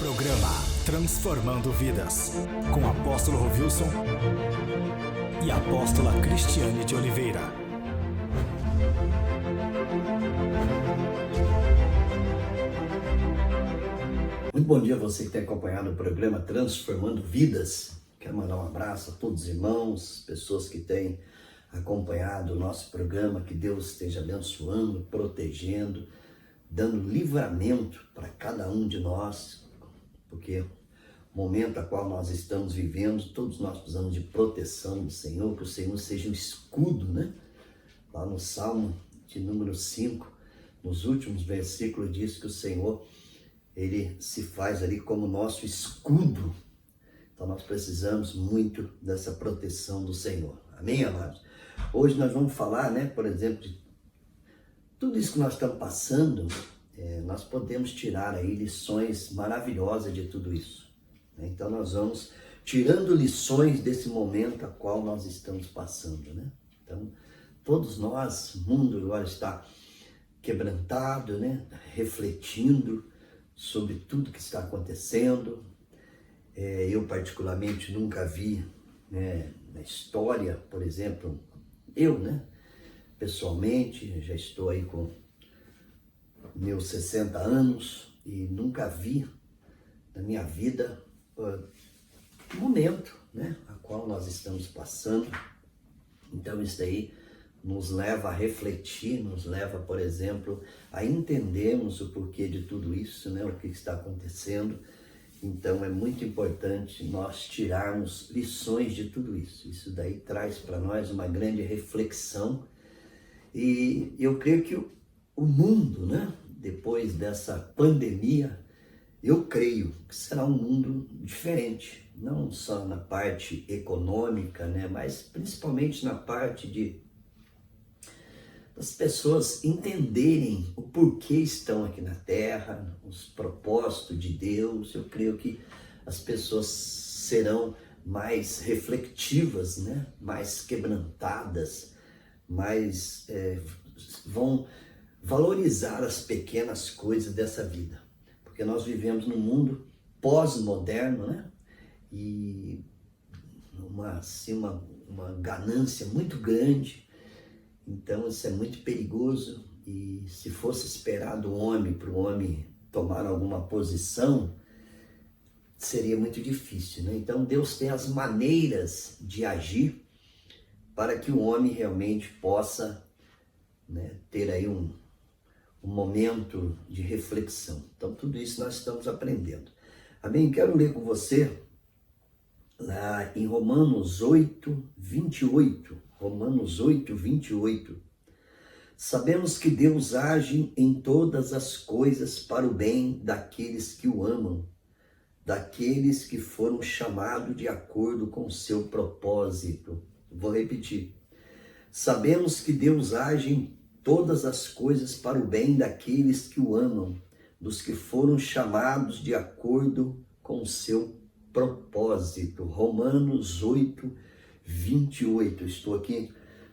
Programa Transformando Vidas, com Apóstolo Rovilson e Apóstola Cristiane de Oliveira. Muito bom dia a você que tem acompanhado o programa Transformando Vidas. Quero mandar um abraço a todos os irmãos, pessoas que têm acompanhado o nosso programa, que Deus esteja abençoando, protegendo, dando livramento para cada um de nós, porque o momento a qual nós estamos vivendo, todos nós precisamos de proteção do Senhor, que o Senhor seja um escudo, né? Lá no Salmo de número 5, nos últimos versículos diz que o Senhor, Ele se faz ali como nosso escudo. Então nós precisamos muito dessa proteção do Senhor. Amém, amados? Hoje nós vamos falar, né, por exemplo, de tudo isso que nós estamos passando. Nós podemos tirar aí lições maravilhosas de tudo isso. Então nós vamos tirando lições desse momento a qual nós estamos passando, né? Então todos nós, o mundo agora está quebrantado, né? Refletindo sobre tudo que está acontecendo. Eu particularmente nunca vi, né, na história, por exemplo, pessoalmente já estou aí com meus 60 anos e nunca vi na minha vida um momento, né, a qual nós estamos passando. Então isso daí nos leva a refletir, nos leva, por exemplo, a entendermos o porquê de tudo isso, né, o que está acontecendo. Então é muito importante nós tirarmos lições de tudo isso. Isso daí traz para nós uma grande reflexão. E eu creio que o mundo, né, depois dessa pandemia, eu creio que será um mundo diferente. Não só na parte econômica, né, mas principalmente na parte das pessoas entenderem o porquê estão aqui na Terra, os propósitos de Deus. Eu creio que as pessoas serão mais reflexivas, né? Mais quebrantadas, vão valorizar as pequenas coisas dessa vida. Porque nós vivemos num mundo pós-moderno, né? E uma ganância muito grande. Então isso é muito perigoso, e se fosse esperado para o homem tomar alguma posição, seria muito difícil, né? Então Deus tem as maneiras de agir para que o homem realmente possa, né, ter aí um momento de reflexão. Então tudo isso nós estamos aprendendo. Amém? Quero ler com você lá em Romanos 8, 28. Romanos 8, 28. Sabemos que Deus age em todas as coisas para o bem daqueles que o amam, daqueles que foram chamados de acordo com o seu propósito. Vou repetir. Sabemos que Deus age em todas as coisas para o bem daqueles que o amam, dos que foram chamados de acordo com o seu propósito. Romanos 8, 28, estou aqui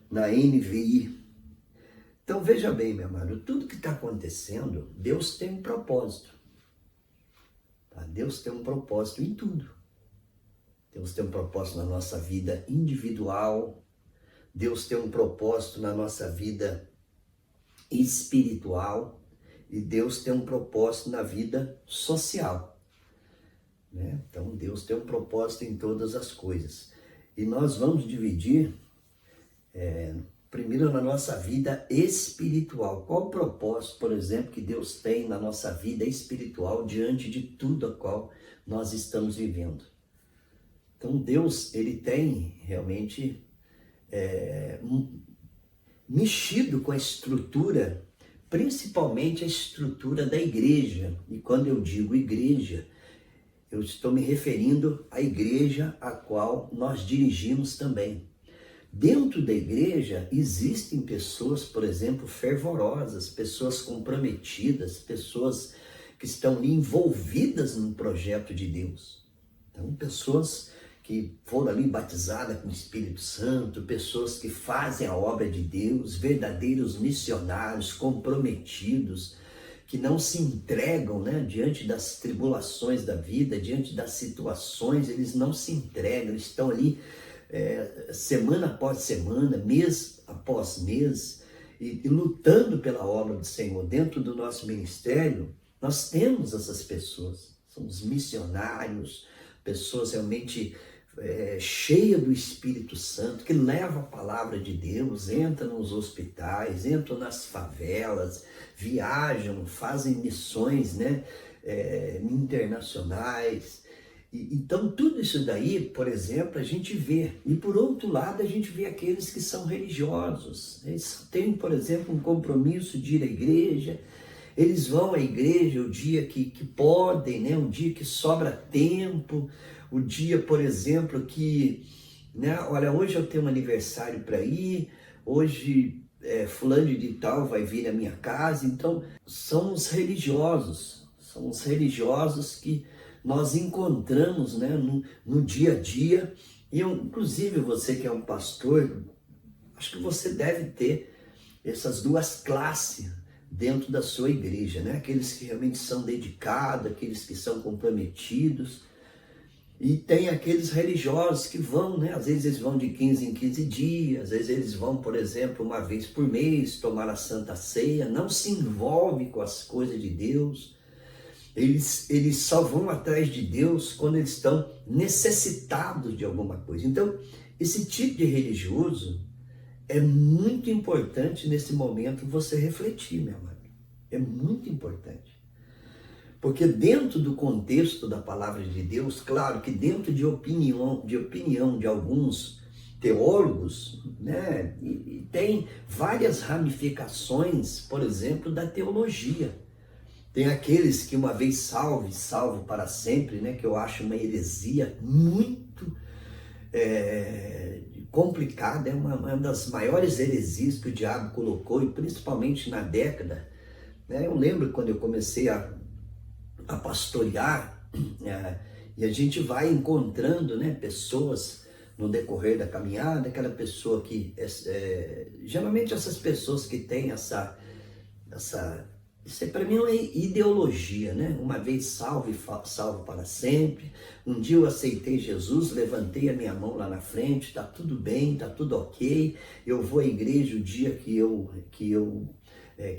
na NVI. Então veja bem, meu amado, tudo que está acontecendo, Deus tem um propósito. Tá? Deus tem um propósito em tudo. Deus tem um propósito na nossa vida individual, Deus tem um propósito na nossa vida espiritual, e Deus tem um propósito na vida social, né? Então Deus tem um propósito em todas as coisas. E nós vamos dividir primeiro na nossa vida espiritual. Qual o propósito, por exemplo, que Deus tem na nossa vida espiritual diante de tudo a qual nós estamos vivendo? Então Deus, Ele tem realmente mexido com a estrutura, principalmente a estrutura da igreja. E quando eu digo igreja, eu estou me referindo à igreja a qual nós dirigimos também. Dentro da igreja existem pessoas, por exemplo, fervorosas, pessoas comprometidas, pessoas que estão ali envolvidas no projeto de Deus. Então, pessoas que foram ali batizadas com o Espírito Santo, pessoas que fazem a obra de Deus, verdadeiros missionários comprometidos, que não se entregam, né, diante das tribulações da vida, diante das situações, eles não se entregam, eles estão ali semana após semana, mês após mês, e lutando pela obra do Senhor. Dentro do nosso ministério, nós temos essas pessoas, são os missionários, pessoas realmente cheias do Espírito Santo, que levam a palavra de Deus, entram nos hospitais, entram nas favelas, viajam, fazem missões, né, internacionais. Então tudo isso daí, por exemplo, a gente vê. E por outro lado, a gente vê aqueles que são religiosos. Eles têm, por exemplo, um compromisso de ir à igreja. Eles vão à igreja o dia que podem, né? O dia que sobra tempo, o dia, por exemplo, que, né? Olha, hoje eu tenho um aniversário para ir, hoje fulano de tal vai vir à minha casa. Então, são os religiosos que nós encontramos, né, no dia a dia. E inclusive você que é um pastor, acho que você deve ter essas duas classes dentro da sua igreja, né? Aqueles que realmente são dedicados, aqueles que são comprometidos, e tem aqueles religiosos que vão, né? Às vezes eles vão de 15 em 15 dias, às vezes eles vão, por exemplo, uma vez por mês tomar a Santa Ceia, não se envolve com as coisas de Deus. Eles só vão atrás de Deus quando eles estão necessitados de alguma coisa. Então, esse tipo de religioso é muito importante nesse momento você refletir, meu amado. É muito importante. Porque dentro do contexto da palavra de Deus, claro que dentro de opinião de alguns teólogos, né, e tem várias ramificações, por exemplo, da teologia. Tem aqueles que uma vez salvo para sempre, né, que eu acho uma heresia muito complicada, é uma das maiores heresias que o diabo colocou, e principalmente na década, né? Eu lembro quando eu comecei a pastorear, e a gente vai encontrando, né, pessoas no decorrer da caminhada, aquela pessoa que, geralmente essas pessoas que têm essa isso para mim é uma ideologia, né? Uma vez salvo para sempre. Um dia eu aceitei Jesus, levantei a minha mão lá na frente, tá tudo bem, tá tudo ok. Eu vou à igreja o dia que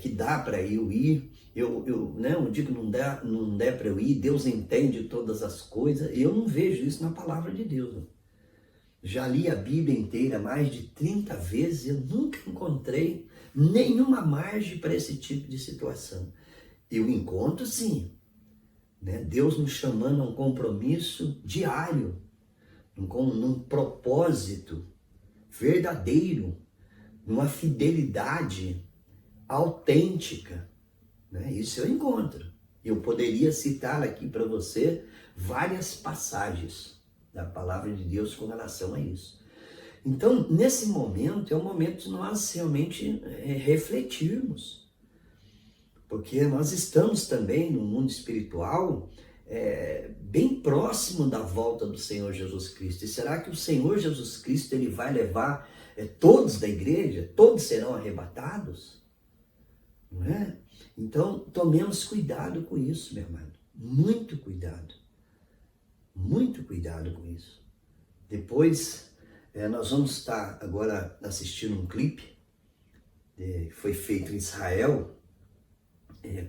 dá para eu ir. Né? Um dia que não der para eu ir, Deus entende todas as coisas. Eu não vejo isso na palavra de Deus. Não. Já li a Bíblia inteira mais de 30 vezes, eu nunca encontrei nenhuma margem para esse tipo de situação. Eu encontro sim, né? Deus nos chamando a um compromisso diário, num propósito verdadeiro, numa fidelidade autêntica, né? Isso eu encontro. Eu poderia citar aqui para você várias passagens da palavra de Deus com relação a isso. Então, nesse momento, é o momento de nós realmente refletirmos. Porque nós estamos também no mundo espiritual bem próximo da volta do Senhor Jesus Cristo. E será que o Senhor Jesus Cristo ele vai levar todos da igreja? Todos serão arrebatados? Não é? Então, tomemos cuidado com isso, meu irmão. Muito cuidado. Muito cuidado com isso. Depois... nós vamos estar agora assistindo um clipe que foi feito em Israel,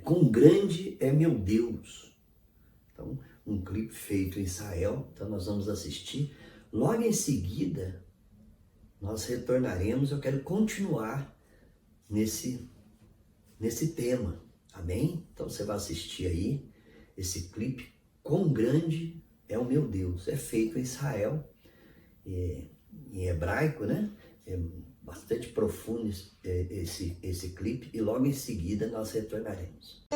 Quão Grande é Meu Deus. Então, um clipe feito em Israel, então nós vamos assistir. Logo em seguida, nós retornaremos, eu quero continuar nesse tema, amém? Então você vai assistir aí esse clipe, Quão Grande é o Meu Deus. É feito em Israel, em hebraico, né? É bastante profundo esse clipe, e logo em seguida nós retornaremos.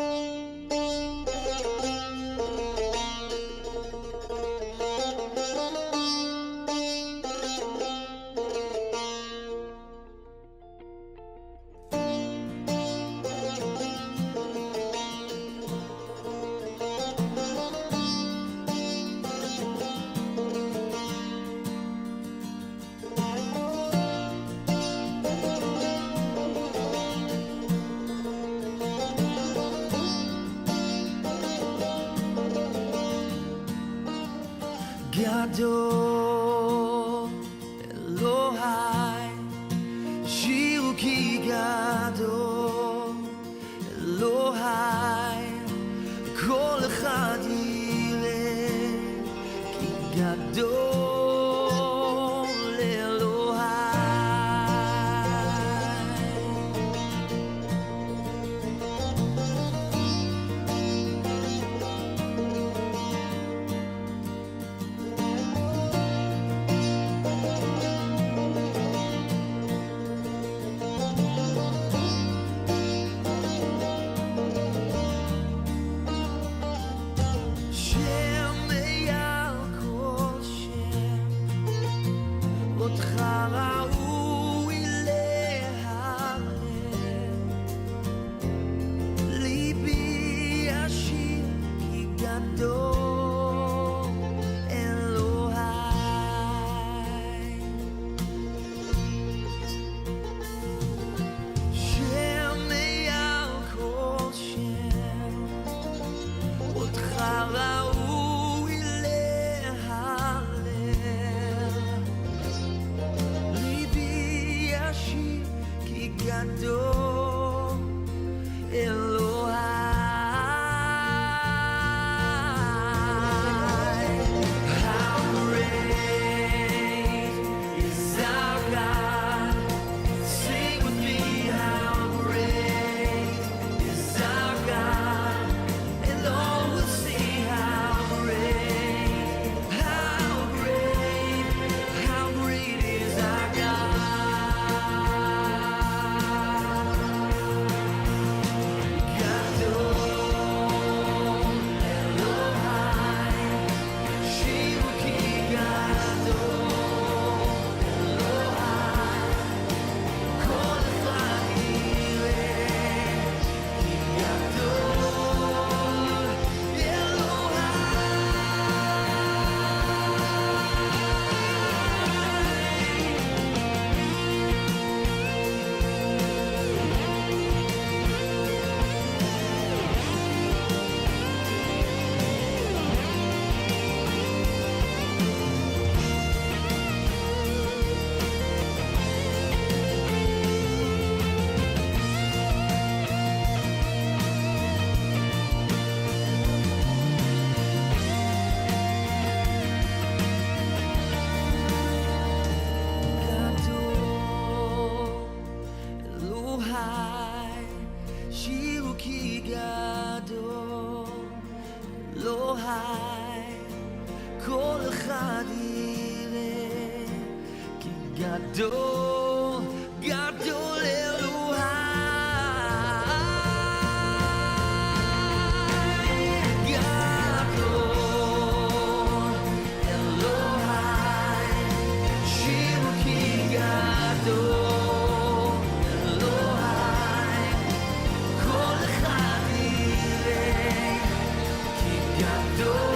Gadol Elohai, Shiru ki gadol Elohai, kol echad yireh ki gadol Gadol, Gadol Elohai, Gadol Elohai, Shiru ki Gadol Elohai, kol echad yireh ki Gadol.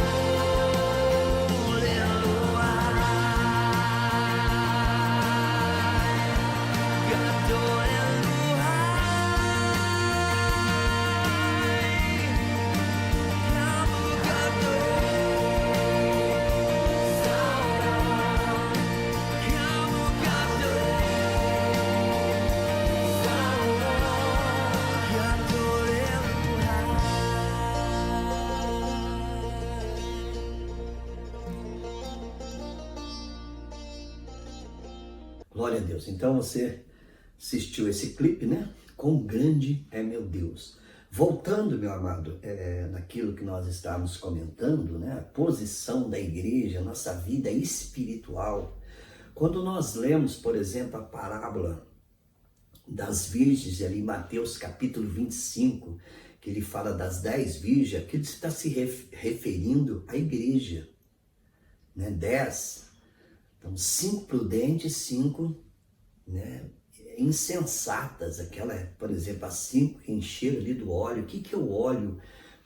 Glória a Deus. Então você assistiu esse clipe, né? Quão grande é meu Deus. Voltando, meu amado, naquilo que nós estávamos comentando, né? A posição da igreja, nossa vida espiritual. Quando nós lemos, por exemplo, a parábola das virgens, ali em Mateus capítulo 25, que ele fala das 10 virgens, aquilo está se referindo à igreja, né? 10. Então, 5 prudentes, 5, né, insensatas. Aquela, por exemplo, as 5 que encheram ali do óleo. O que é o óleo?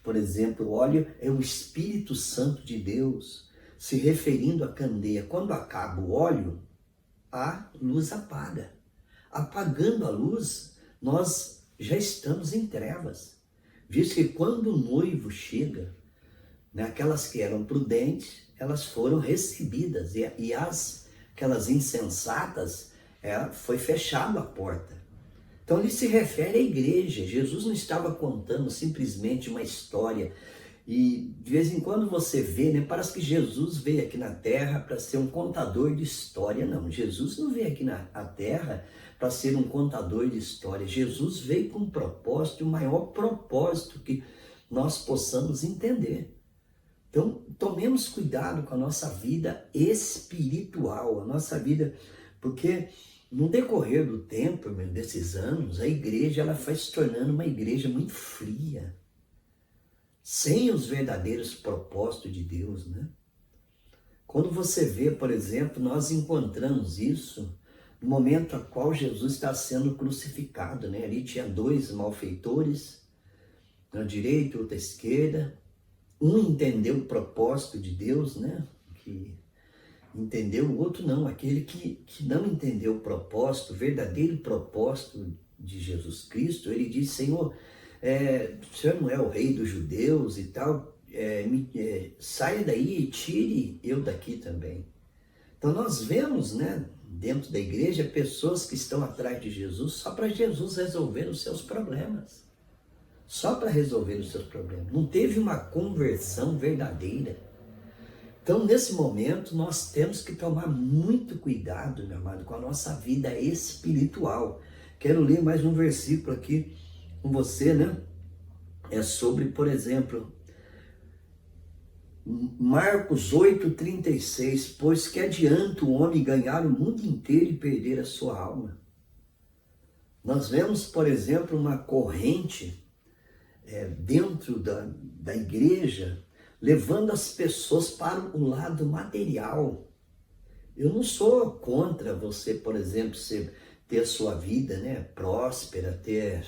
Por exemplo, o óleo é o Espírito Santo de Deus, se referindo à candeia. Quando acaba o óleo, a luz apaga. Apagando a luz, nós já estamos em trevas. Visto que quando o noivo chega, né? Aquelas que eram prudentes, elas foram recebidas, e aquelas insensatas, foi fechada a porta. Então ele se refere à igreja. Jesus não estava contando simplesmente uma história. E de vez em quando você vê, né, parece que Jesus veio aqui na terra para ser um contador de história. Não, Jesus não veio aqui na terra para ser um contador de história. Jesus veio com um propósito, o maior propósito que nós possamos entender. Então, tomemos cuidado com a nossa vida espiritual, a nossa vida, porque no decorrer do tempo, desses anos, a igreja ela foi se tornando uma igreja muito fria, sem os verdadeiros propósitos de Deus, né? Quando você vê, por exemplo, nós encontramos isso no momento a qual Jesus está sendo crucificado, né? Ali tinha 2 malfeitores, na direita e outra à esquerda. Um entendeu o propósito de Deus, né? Que entendeu, o outro não. Aquele que não entendeu o propósito, o verdadeiro propósito de Jesus Cristo, ele diz: Senhor, o Senhor não é o rei dos judeus e tal, saia daí e tire eu daqui também. Então nós vemos, né, dentro da igreja, pessoas que estão atrás de Jesus só para Jesus resolver os seus problemas. Só para resolver os seus problemas. Não teve uma conversão verdadeira. Então, nesse momento, nós temos que tomar muito cuidado, meu amado, com a nossa vida espiritual. Quero ler mais um versículo aqui com você, né? É sobre, por exemplo, Marcos 8,36. Pois que adianta o homem ganhar o mundo inteiro e perder a sua alma? Nós vemos, por exemplo, uma corrente dentro da igreja, levando as pessoas para o lado material. Eu não sou contra você, por exemplo, ter a sua vida, né, próspera, ter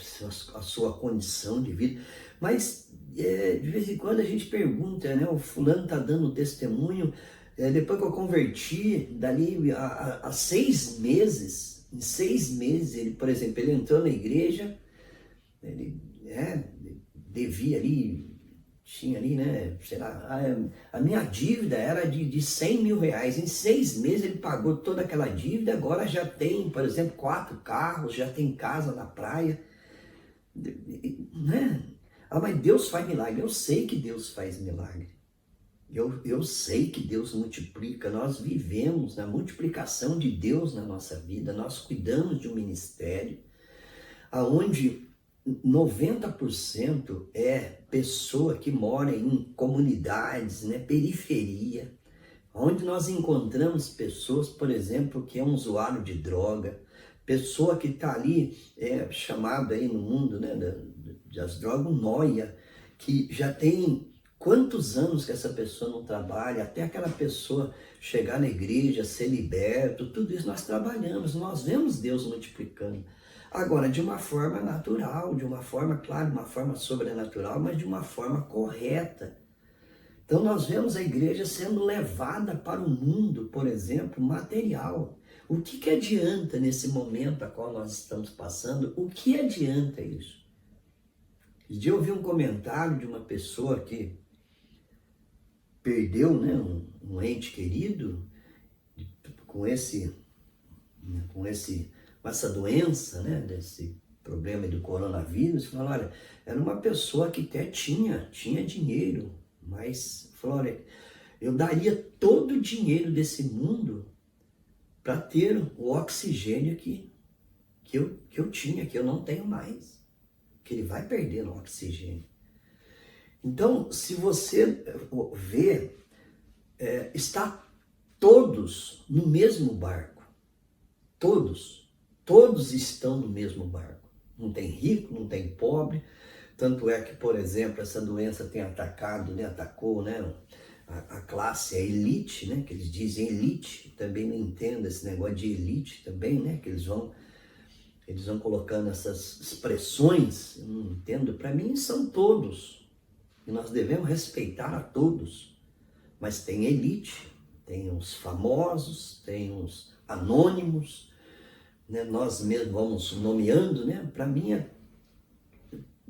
a sua condição de vida, mas de vez em quando a gente pergunta, né, o fulano está dando testemunho, depois que eu converti, dali a 6 meses, em 6 meses, ele, por exemplo, ele entrou na igreja, ele devia ali, tinha ali, né, sei lá, a minha dívida era de 100 mil reais. Em 6 meses ele pagou toda aquela dívida, agora já tem, por exemplo, 4 carros, já tem casa na praia, né? Mas Deus faz milagre. Eu sei que Deus faz milagre. Eu sei que Deus multiplica. Nós vivemos na multiplicação de Deus na nossa vida. Nós cuidamos de um ministério aonde 90% é pessoa que mora em comunidades, né, periferia, onde nós encontramos pessoas, por exemplo, que é um usuário de droga, pessoa que está ali, chamado aí no mundo, né, das drogas, noia, que já tem quantos anos que essa pessoa não trabalha, até aquela pessoa chegar na igreja, ser liberto, tudo isso nós trabalhamos, nós vemos Deus multiplicando. Agora, de uma forma natural, de uma forma, claro, uma forma sobrenatural, mas de uma forma correta. Então nós vemos a igreja sendo levada para o mundo, por exemplo, material. O que adianta nesse momento a qual nós estamos passando? O que adianta isso? Um dia eu ouvi um comentário de uma pessoa que perdeu, né, um ente querido com essa doença, né, desse problema do coronavírus. Falou: olha, era uma pessoa que até tinha dinheiro, mas falou: olha, eu daria todo o dinheiro desse mundo para ter o oxigênio que eu tinha, que eu não tenho mais, que ele vai perder o oxigênio. Então, se você ver, está todos no mesmo barco, todos estão no mesmo barco, não tem rico, não tem pobre, tanto é que, por exemplo, essa doença tem atacou, né, a classe, a elite, né, que eles dizem elite, também não entendo esse negócio de elite também, né, que eles vão colocando essas expressões, eu não entendo. Para mim são todos, e nós devemos respeitar a todos, mas tem elite, tem os famosos, tem os anônimos, né? Nós mesmos vamos nomeando, né? Para mim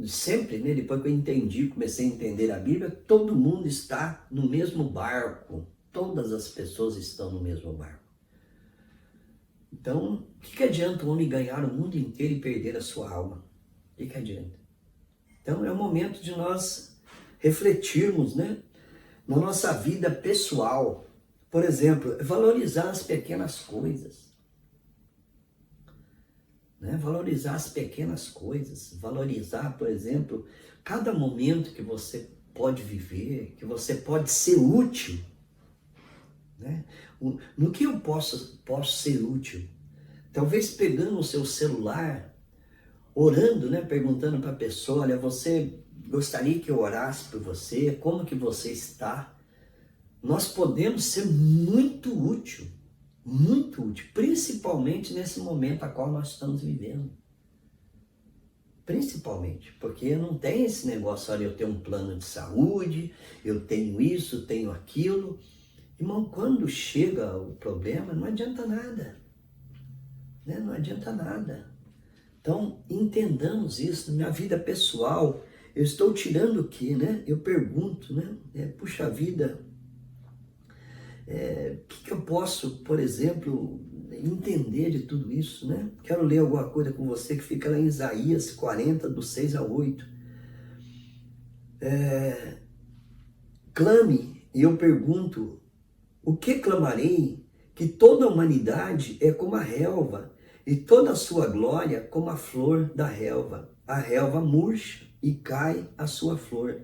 sempre, né, depois que eu entendi, comecei a entender a Bíblia, todo mundo está no mesmo barco. Todas as pessoas estão no mesmo barco. Então, o que adianta o homem ganhar o mundo inteiro e perder a sua alma? O que adianta? Então, é o momento de nós refletirmos, né, na nossa vida pessoal. Por exemplo, valorizar as pequenas coisas. Né? Valorizar as pequenas coisas. Valorizar, por exemplo, cada momento que você pode viver, que você pode ser útil. Né? No que eu posso ser útil? Talvez pegando o seu celular, orando, né? Perguntando para a pessoa, olha, você gostaria que eu orasse por você? Como que você está? Nós podemos ser muito útil, principalmente nesse momento a qual nós estamos vivendo. Principalmente, porque não tem esse negócio, olha, eu tenho um plano de saúde, eu tenho isso, tenho aquilo. Irmão, quando chega o problema, não adianta nada. Né? Não adianta nada. Então, entendamos isso. Na minha vida pessoal, eu estou tirando o quê? Né? Eu pergunto, né? Puxa vida, o que eu posso, por exemplo, entender de tudo isso? Né? Quero ler alguma coisa com você que fica lá em Isaías 40, do 6 ao 8. Clame, e eu pergunto, o que clamarei? Que toda a humanidade é como a relva, e toda a sua glória como a flor da relva. A relva murcha e cai a sua flor,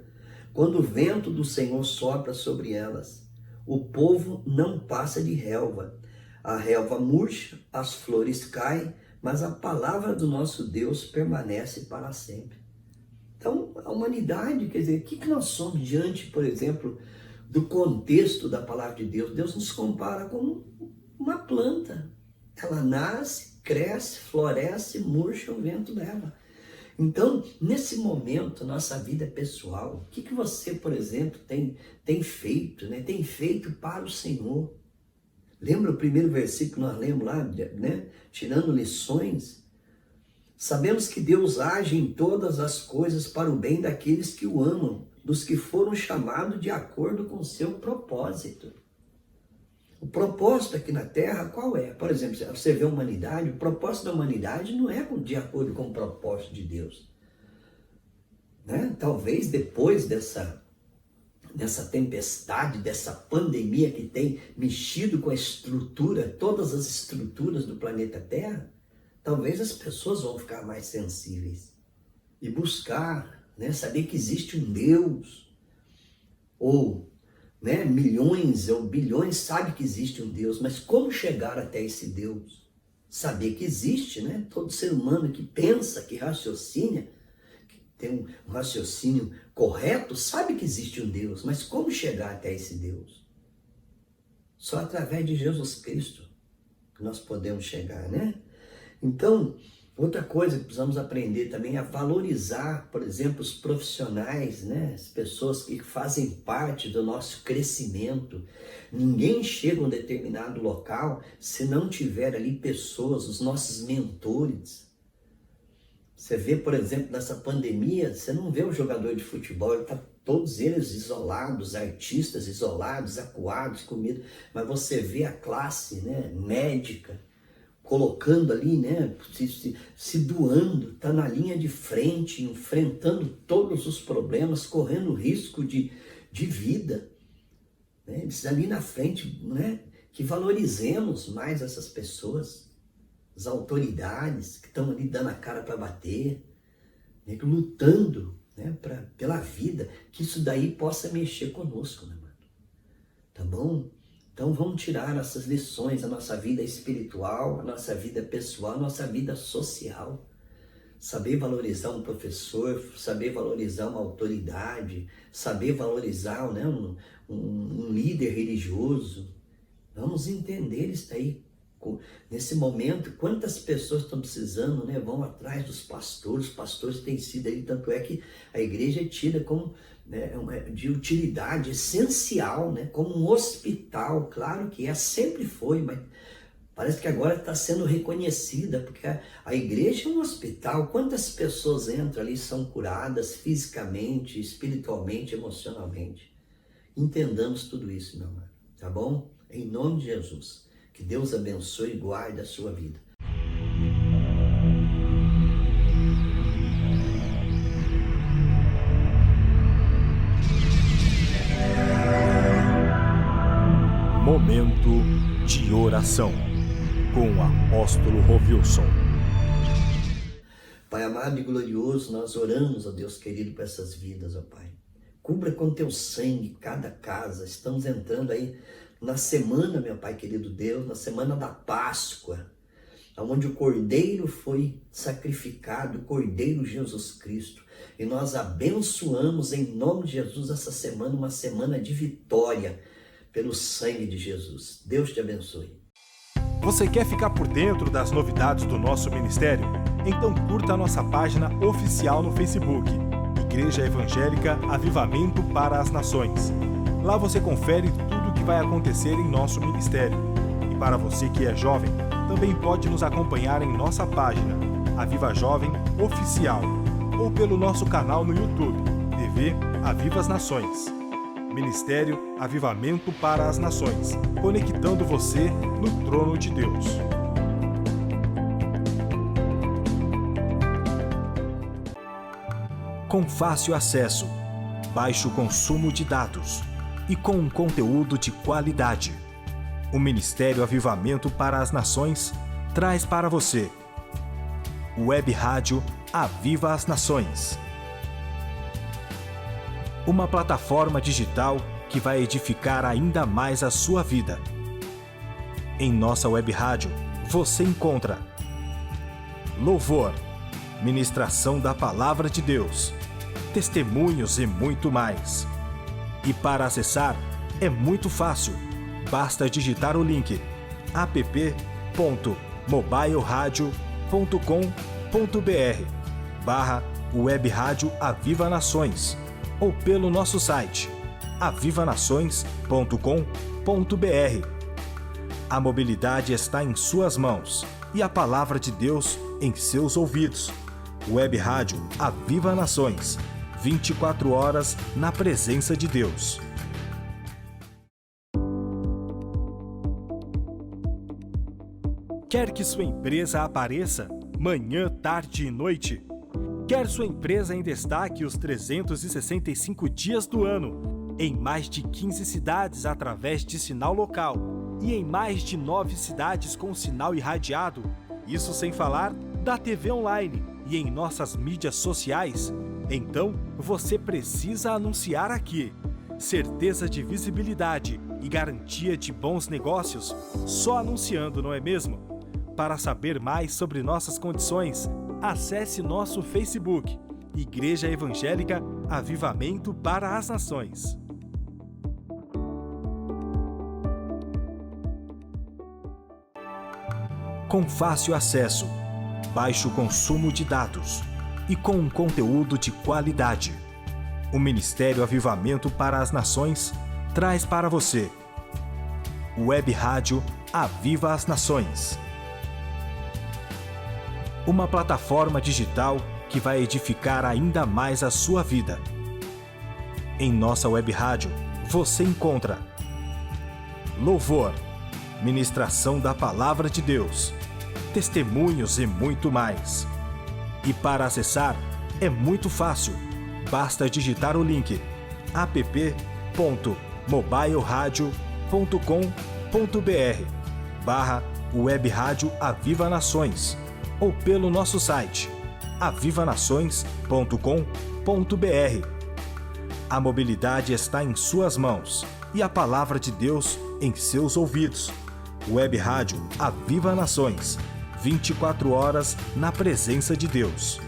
quando o vento do Senhor sopra sobre elas. O povo não passa de relva. A relva murcha, as flores caem, mas a palavra do nosso Deus permanece para sempre. Então, a humanidade, quer dizer, o que nós somos diante, por exemplo, do contexto da palavra de Deus? Deus nos compara com uma planta. Ela nasce, cresce, floresce, murcha, o vento leva. Então, nesse momento, nossa vida pessoal, o que você, por exemplo, tem feito, né? Tem feito para o Senhor? Lembra o primeiro versículo que nós lemos lá, né? Tirando lições? Sabemos que Deus age em todas as coisas para o bem daqueles que o amam, dos que foram chamados de acordo com o seu propósito. O propósito aqui na Terra, qual é? Por exemplo, você vê a humanidade, o propósito da humanidade não é de acordo com o propósito de Deus. Né? Talvez depois dessa tempestade, dessa pandemia que tem mexido com a estrutura, todas as estruturas do planeta Terra, talvez as pessoas vão ficar mais sensíveis e buscar, né, saber que existe um Deus, ou né, milhões ou bilhões sabem que existe um Deus, mas como chegar até esse Deus? Saber que existe, né? Todo ser humano que pensa, que raciocina, que tem um raciocínio correto, sabe que existe um Deus, mas como chegar até esse Deus? Só através de Jesus Cristo que nós podemos chegar, né? Então, outra coisa que precisamos aprender também é valorizar, por exemplo, os profissionais, né? As pessoas que fazem parte do nosso crescimento. Ninguém chega a um determinado local se não tiver ali pessoas, os nossos mentores. Você vê, por exemplo, nessa pandemia, você não vê o jogador de futebol, todos eles isolados, artistas isolados, acuados, com medo, mas você vê a classe, né, médica, colocando ali, né, se doando, está na linha de frente, enfrentando todos os problemas, correndo risco de vida. Né? Eles ali na frente, né, que valorizemos mais essas pessoas, as autoridades que estão ali dando a cara para bater, né, lutando, né, pela vida, que isso daí possa mexer conosco, né, mano? Tá bom? Então vamos tirar essas lições da nossa vida espiritual, a nossa vida pessoal, a nossa vida social. Saber valorizar um professor, saber valorizar uma autoridade, saber valorizar, né, um líder religioso. Vamos entender isso aí. Nesse momento, quantas pessoas estão precisando, né, vão atrás dos pastores. Os pastores têm sido aí, tanto é que a igreja é tida como, né, de utilidade essencial, né, como um hospital. Claro que sempre foi, mas Parece que agora está sendo reconhecida, porque a igreja é um hospital. Quantas pessoas entram ali e são curadas fisicamente, espiritualmente, emocionalmente? Entendamos tudo isso, meu amado, tá bom? Em nome de Jesus, que Deus abençoe e guarde a sua vida. Momento de oração com o apóstolo Rovilson. Pai amado e glorioso, nós oramos, ó Deus querido, por essas vidas, ó Pai. Cubra com teu sangue cada casa. Estamos entrando aí na semana, meu Pai querido Deus, na semana da Páscoa, onde o Cordeiro foi sacrificado, o Cordeiro Jesus Cristo. E nós abençoamos em nome de Jesus essa semana, uma semana de vitória pelo sangue de Jesus. Deus te abençoe. Você quer ficar por dentro das novidades do nosso ministério? Então curta a nossa página oficial no Facebook, Igreja Evangélica Avivamento para as Nações. Lá você confere tudo o que vai acontecer em nosso ministério. E para você que é jovem, também pode nos acompanhar em nossa página, Aviva Jovem Oficial, ou pelo nosso canal no YouTube, TV Aviva as Nações. Ministério Avivamento para as Nações, conectando você no trono de Deus. Com fácil acesso, baixo consumo de dados e com um conteúdo de qualidade, o Ministério Avivamento para as Nações traz para você o Web Rádio Aviva as Nações. Uma plataforma digital que vai edificar ainda mais a sua vida. Em nossa web rádio, você encontra louvor, ministração da Palavra de Deus, testemunhos e muito mais. E para acessar, é muito fácil. Basta digitar o link app.mobileradio.com.br/Web Rádio Aviva Nações ou pelo nosso site avivanações.com.br. A mobilidade está em suas mãos e a palavra de Deus em seus ouvidos. Web Rádio Aviva Nações, 24 horas na presença de Deus. Quer que sua empresa apareça manhã, tarde e noite? Quer sua empresa em destaque os 365 dias do ano, em mais de 15 cidades através de sinal local e em mais de 9 cidades com sinal irradiado? Isso sem falar da TV online e em nossas mídias sociais? Então, você precisa anunciar aqui. Certeza de visibilidade e garantia de bons negócios só anunciando, não é mesmo? Para saber mais sobre nossas condições, acesse nosso Facebook, Igreja Evangélica Avivamento para as Nações. Com fácil acesso, baixo consumo de dados e com um conteúdo de qualidade, o Ministério Avivamento para as Nações traz para você o Web Rádio Aviva as Nações. Uma plataforma digital que vai edificar ainda mais a sua vida. Em nossa web rádio, você encontra louvor, ministração da Palavra de Deus, testemunhos e muito mais. E para acessar, é muito fácil. Basta digitar o link app.mobileradio.com.br/Web Rádio Aviva Nações ou pelo nosso site avivanações.com.br. A mobilidade está em suas mãos e a palavra de Deus em seus ouvidos. Web Rádio Aviva Nações, 24 horas na presença de Deus.